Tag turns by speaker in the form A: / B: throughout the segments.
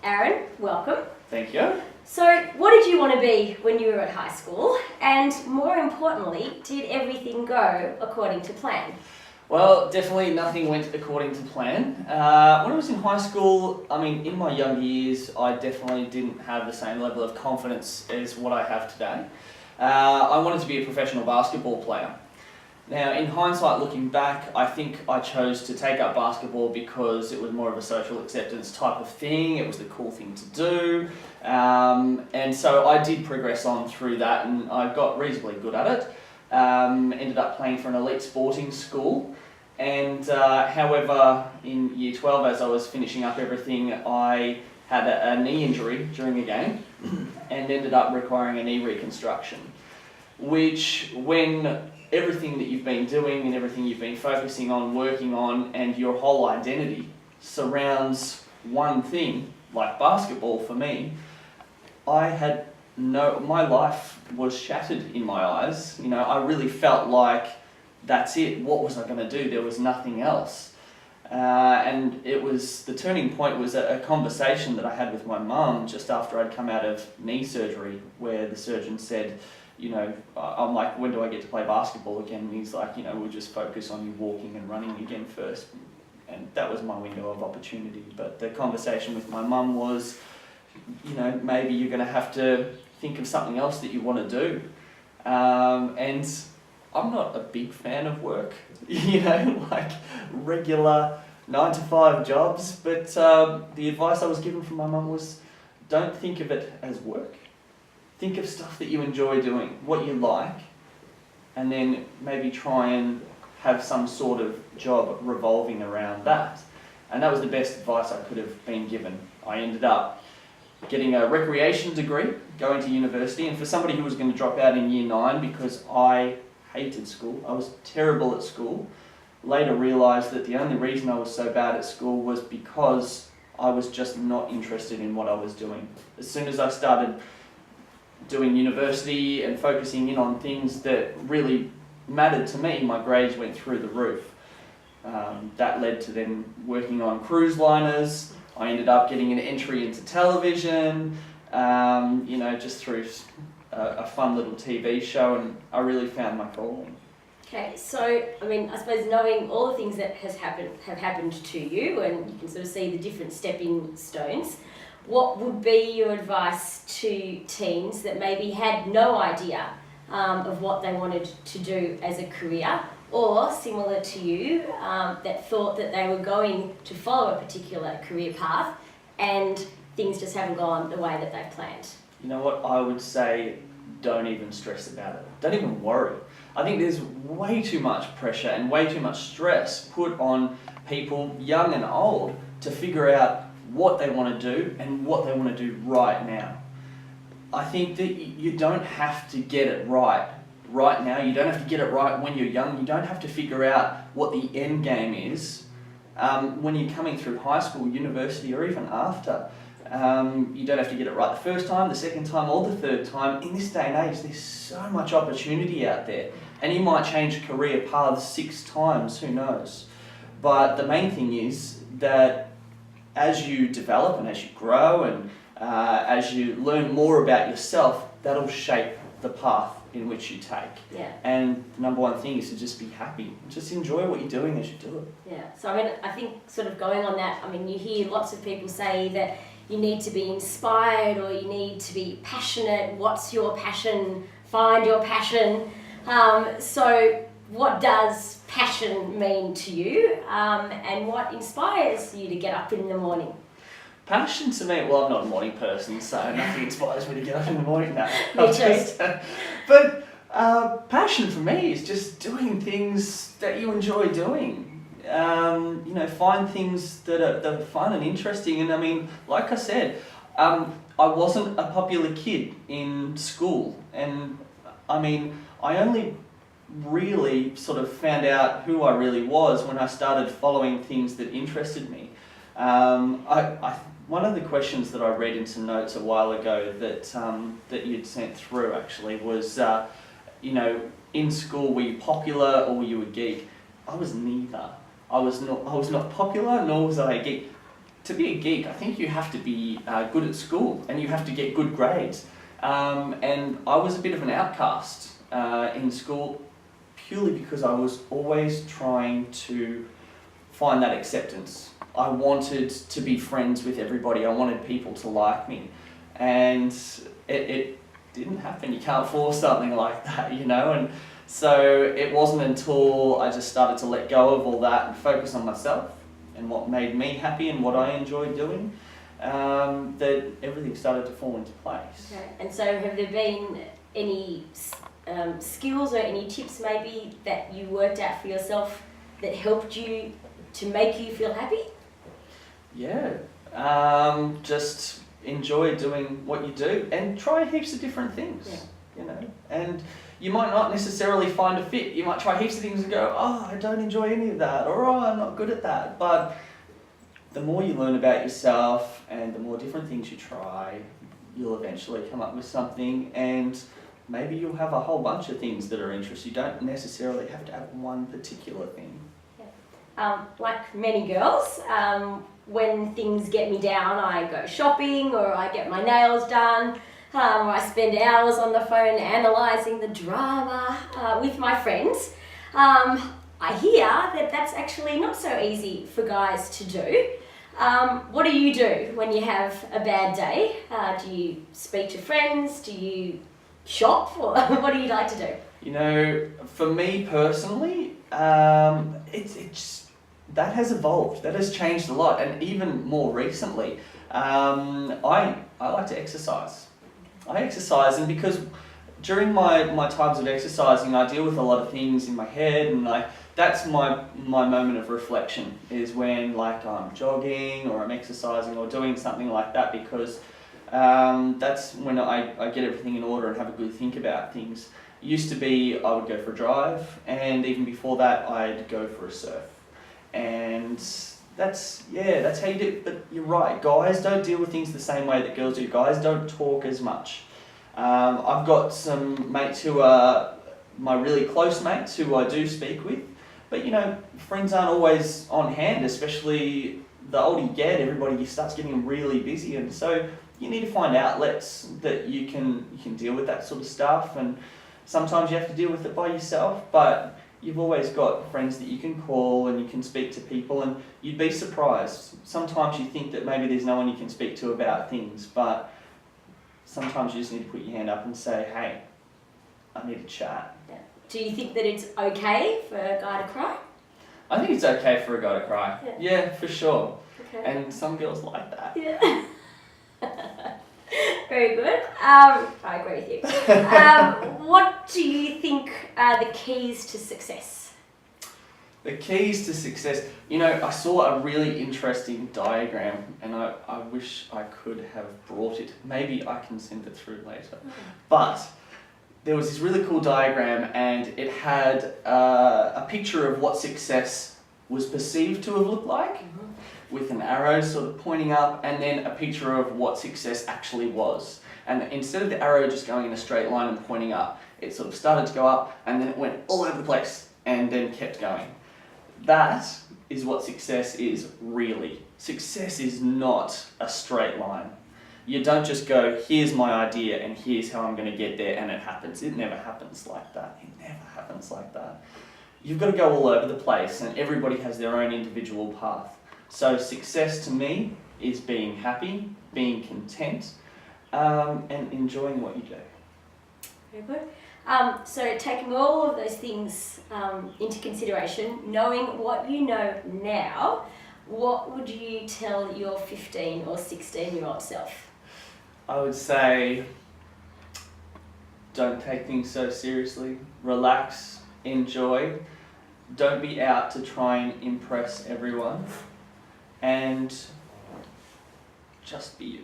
A: Aaron, welcome.
B: Thank you.
A: So, what did you want to be when you were at high school? And more importantly, did everything go according to plan?
B: Well, definitely nothing went according to plan. When I was in high school, in my young years, I definitely didn't have the same level of confidence as what I have today. I wanted to be a professional basketball player. Now, in hindsight, looking back, I think I chose to take up basketball because it was more of a social acceptance type of thing. It was the cool thing to do. And so I did progress on through that, and I got reasonably good at it. Ended up playing for an elite sporting school. And however, in year 12, as I was finishing up everything, I had a knee injury during a game and ended up requiring a knee reconstruction, which when everything that you've been doing and everything you've been focusing on, working on, and your whole identity surrounds one thing, like basketball for me, my life was shattered in my eyes. I really felt like that's it. What was I going to do? There was nothing else. And the turning point was a conversation that I had with my mum just after I'd come out of knee surgery, where the surgeon said, I'm like, when do I get to play basketball again? And he's like, we'll just focus on you walking and running again first. And that was my window of opportunity. But the conversation with my mum was, maybe you're going to have to think of something else that you want to do. And I'm not a big fan of work, like regular 9-to-5 jobs. But the advice I was given from my mum was, don't think of it as work. Think of stuff that you enjoy doing, what you like, and then maybe try and have some sort of job revolving around that. And that was the best advice I could have been given. I ended up getting a recreation degree, going to university, and for somebody who was going to drop out in year 9 because I hated school, I was terrible at school, later realised that the only reason I was so bad at school was because I was just not interested in what I was doing. As soon as I started doing university and focusing in on things that really mattered to me, my grades went through the roof. That led to then working on cruise liners. I ended up getting an entry into television, just through a fun little TV show, and I really found my calling.
A: Okay, so I suppose knowing all the things that have happened to you, and you can sort of see the different stepping stones, what would be your advice to teens that maybe had no idea of what they wanted to do as a career, or similar to you, that thought that they were going to follow a particular career path and things just haven't gone the way that they've planned?
B: You know what, I would say, don't even stress about it. Don't even worry. I think there's way too much pressure and way too much stress put on people, young and old, to figure out what they want to do and what they want to do right now. I think that you don't have to get it right now. You don't have to get it right when you're young. You don't have to figure out what the end game is when you're coming through high school, university, or even after. You don't have to get it right the first time, the second time, or the third time. In this day and age, there's so much opportunity out there, and you might change career paths 6 times, who knows. But the main thing is that as you develop and as you grow and as you learn more about yourself, that'll shape the path in which you take.
A: Yeah.
B: And the number one thing is to just be happy. Just enjoy what you're doing as you do it.
A: Yeah. So I think sort of going on that, you hear lots of people say that you need to be inspired or you need to be passionate. What's your passion? Find your passion. So what does passion mean to you, and what inspires you to get up in the morning?
B: Passion to me, well, I'm not a morning person, so nothing inspires me to get up in the morning now.
A: Me too.
B: But passion for me is just doing things that you enjoy doing. Find things that are fun and interesting. And like I said, I wasn't a popular kid in school, and I only really sort of found out who I really was when I started following things that interested me. One of the questions that I read into notes a while ago that you'd sent through actually was, in school, were you popular or were you a geek? I was neither. I was not popular, nor was I a geek. to be a geek, I think you have to be good at school and you have to get good grades. And I was a bit of an outcast in school purely because I was always trying to find that acceptance. I wanted to be friends with everybody. I wanted people to like me. And it didn't happen. You can't force something like that, you know? And so it wasn't until I just started to let go of all that and focus on myself and what made me happy and what I enjoyed doing, that everything started to fall into place.
A: Okay. And so have there been any skills or any tips maybe that you worked out for yourself that helped you to make you feel happy?
B: Yeah, just enjoy doing what you do and try heaps of different things, you know, and you might not necessarily find a fit. You might try heaps of things and go, oh, I don't enjoy any of that, or oh, I'm not good at that. But the more you learn about yourself and the more different things you try, you'll eventually come up with something, and maybe you'll have a whole bunch of things that are interests. You don't necessarily have to have one particular thing.
A: Like many girls, when things get me down, I go shopping or I get my nails done, or I spend hours on the phone analysing the drama with my friends. I hear that that's actually not so easy for guys to do. What do you do when you have a bad day? Do you speak to friends? Do you shop? Or what do you like to do?
B: You know, for me personally, it's that has evolved. That has changed a lot, and even more recently, I like to exercise. I exercise, and because during my times of exercising, I deal with a lot of things in my head, and that's my moment of reflection, is when I'm jogging or I'm exercising or doing something like that, because that's when I get everything in order and have a good think about things. It used to be I would go for a drive, and even before that I'd go for a surf. And that's how you do it. But you're right, guys don't deal with things the same way that girls do. Guys don't talk as much. I've got some mates who are my really close mates who I do speak with, but you know, friends aren't always on hand, especially the older you get, everybody starts getting really busy, and so you need to find outlets that you can deal with that sort of stuff, and sometimes you have to deal with it by yourself, but you've always got friends that you can call and you can speak to people, and you'd be surprised. Sometimes you think that maybe there's no one you can speak to about things, but sometimes you just need to put your hand up and say, hey, I need to chat.
A: Yeah. Do you think that it's okay for a guy to cry?
B: I think it's okay for a guy to cry. Yeah, for sure.
A: Okay.
B: And some girls like that.
A: Yeah. Very good. I agree with you. What do you think are the keys to success?
B: The keys to success, you know, I saw a really interesting diagram, and I wish I could have brought it. Maybe I can send it through later. Okay. But there was this really cool diagram, and it had a picture of what success was perceived to have looked like, with an arrow sort of pointing up, and then a picture of what success actually was. And instead of the arrow just going in a straight line and pointing up, it sort of started to go up, and then it went all over the place, and then kept going. That is what success is really. Success is not a straight line. You don't just go, here's my idea, and here's how I'm going to get there, and it happens. It never happens like that. It never happens like that. You've got to go all over the place, and everybody has their own individual path. So success to me is being happy, being content, and enjoying what you do.
A: Very good. So taking all of those things into consideration, knowing what you know now, what would you tell your 15 or 16-year-old self?
B: I would say, don't take things so seriously. Relax, enjoy. Don't be out to try and impress everyone. And just be you.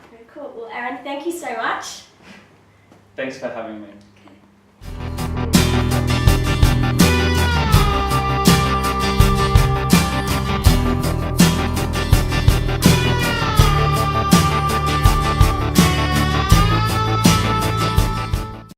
A: Very cool. Well, Aaron, thank you so much.
B: Thanks for having me.